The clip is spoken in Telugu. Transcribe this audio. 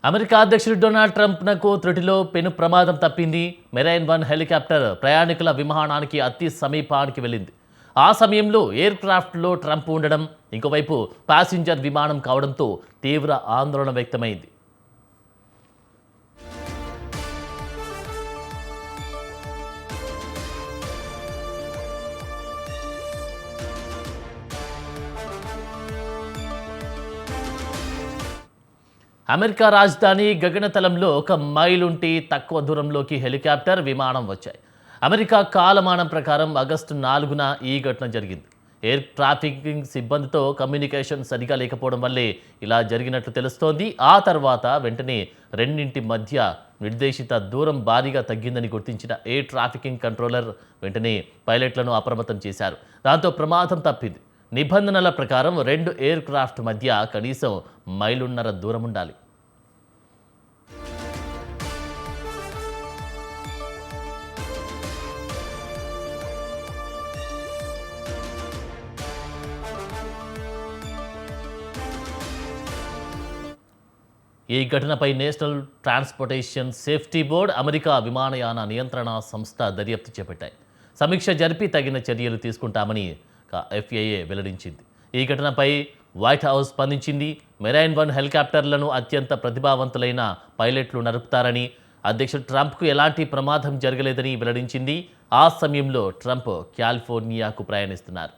అమెరికా అధ్యక్షుడు డొనాల్డ్ ట్రంప్నకు త్రుటిలో పెను ప్రమాదం తప్పింది. మెరైన్ వన్ హెలికాప్టర్ ప్రయాణికుల విమానానికి అతి సమీపానికి వెళ్ళింది. ఆ సమయంలో ఎయిర్ క్రాఫ్ట్లో ట్రంప్ ఉండడం, ఇంకోవైపు ప్యాసింజర్ విమానం కావడంతో తీవ్ర ఆందోళన వ్యక్తమైంది. అమెరికా రాజధాని గగనతలంలో 1 మైలుంటి తక్కువ దూరంలోకి హెలికాప్టర్, విమానం వచ్చాయి. అమెరికా కాలమానం ప్రకారం ఆగస్టు 4న ఈ ఘటన జరిగింది. ఎయిర్ ట్రాఫిక్ సిబ్బందితో కమ్యూనికేషన్ సరిగా లేకపోవడం వల్లే ఇలా జరిగినట్లు తెలుస్తోంది. ఆ తర్వాత వెంటనే రెండింటి మధ్య నిర్దేశిత దూరం భారీగా తగ్గిందని గుర్తించిన ఎయిర్ ట్రాఫిక్ కంట్రోలర్ వెంటనే పైలట్లను అప్రమత్తం చేశారు. దాంతో ప్రమాదం తప్పింది. నిబంధనల ప్రకారం 2 ఎయిర్ క్రాఫ్ట్ మధ్య కనీసం 1.5 మైలు దూరం ఉండాలి. ఈ ఘటనపై national transportation safety board, America విమానయాన నియంత్రణ సంస్థ దర్యాప్తు చేపట్టాయి. సమీక్ష జరిపి తగిన చర్యలు తీసుకుంటామని FAA వెల్లడించింది. ఈ ఘటనపై వైట్ హౌస్ స్పందించింది. మెరైన్ వన్ హెలికాప్టర్లను అత్యంత ప్రతిభావంతులైన పైలట్లు నడుపుతారని, అధ్యక్షుడు ట్రంప్కు ఎలాంటి ప్రమాదం జరగలేదని వెల్లడించింది. ఆ సమయంలో ట్రంప్ కాలిఫోర్నియాకు ప్రయాణిస్తున్నారు.